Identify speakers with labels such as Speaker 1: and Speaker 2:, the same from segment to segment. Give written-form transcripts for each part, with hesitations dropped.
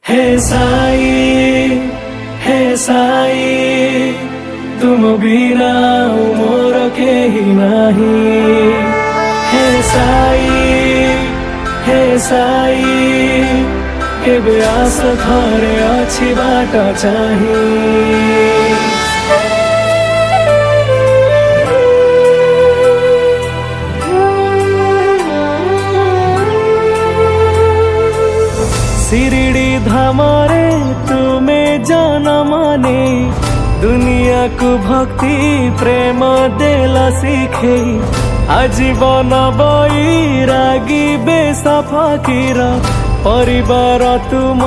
Speaker 1: हे साई तुम बिना मोर केही नहीं। हे साई केबे आस घरे अछि बाट चाही। शिरडी धामरे तुमे जनमने दुनिया को भक्ति प्रेम देला शिखे। आजीवन बैरागी बेस फकीर परिवार तुम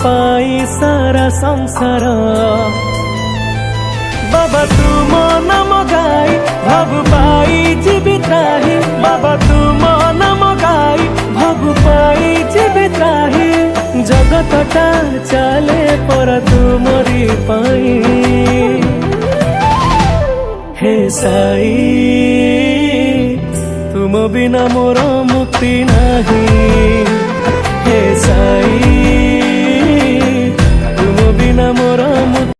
Speaker 1: पाई सारा संसार। बाबा तुम नाम गाई भव पाई जीवित राही। बाबा तुम नाम गाई भव पाई जीवित राही। जगतटा चले पर तुमरी पाई। हे साई तुम बिना मोर मुक्ति नहीं। हे साई तुम बिना मोर मुक्ति।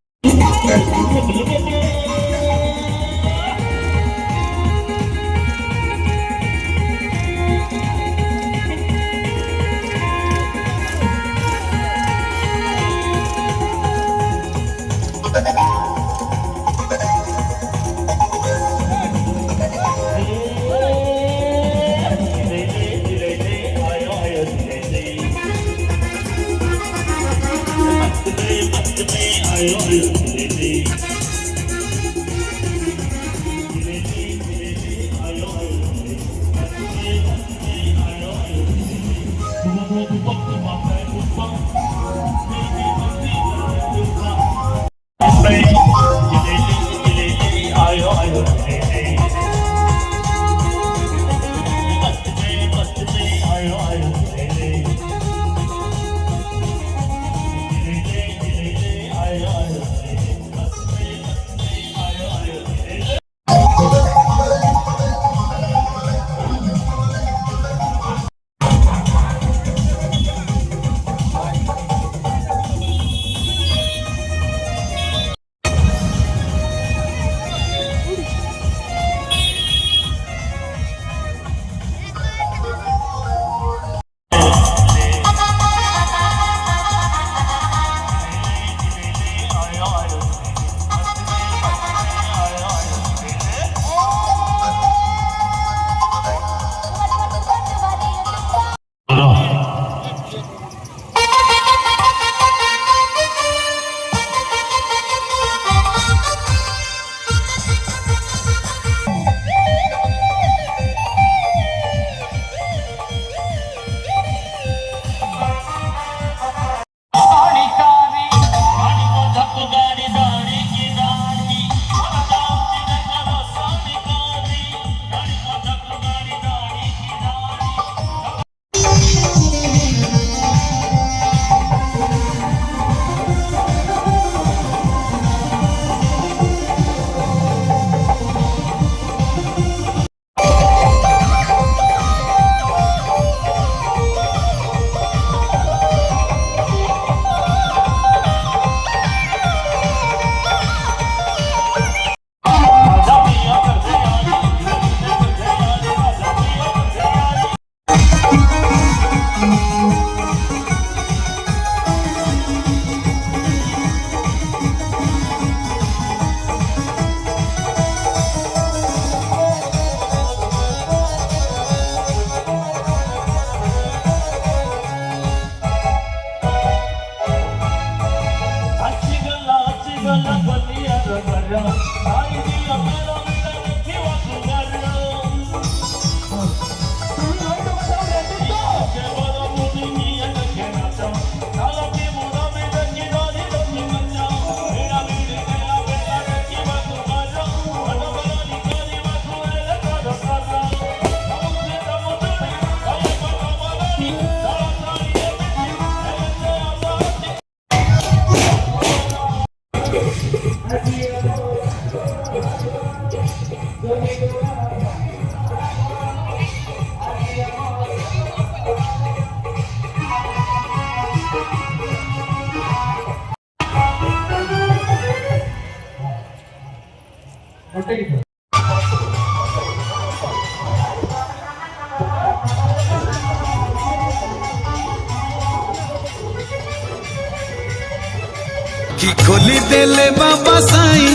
Speaker 2: आखि खोली देले बाबा साई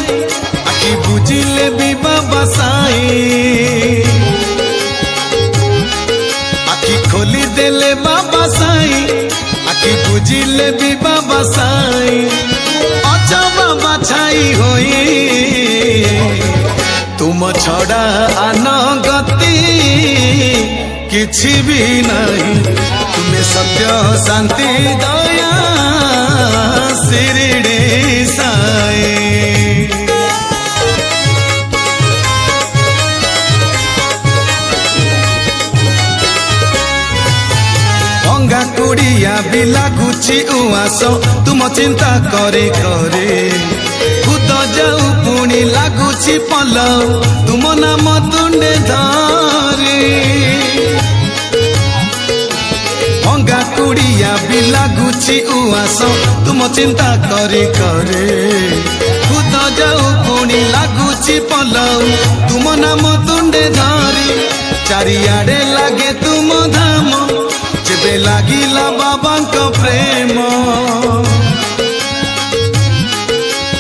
Speaker 2: आखि बुझिले भी बाबा साई आखि खोली देले बाबा साई आखि बुझिले भी बाबा साई अच्छा बाबा छाई होई तुम छड़ा आन गति किछि भी नहीं तुम्हें सत्य शांति दया शिरडी साई भंगा कुड़िया भी लागुची उआस तुम चिंता करे करे खुद जाऊ पुणी लागुची पल तुम नाम तुंडे धरे भंगा कुड़िया भी लागुची उआस तुम चिंता करे करे खुद जाऊ पुणी लागुची पल तुम नाम तुंडे धरे चारिआडे लागे तुम धाम जेबे लागिला बाबांको प्रेम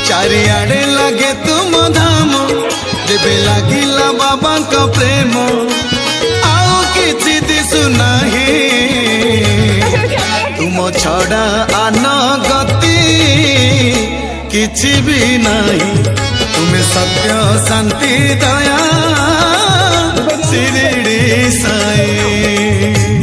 Speaker 2: चारिआडे लागे तुम धाम जेबे लागिला बाबांको प्रेम आउ किछि दिसु नाही तुम छड़ा आन गति किछि भी नाही तुम्हें सत्य शांति दया शिरडी साई।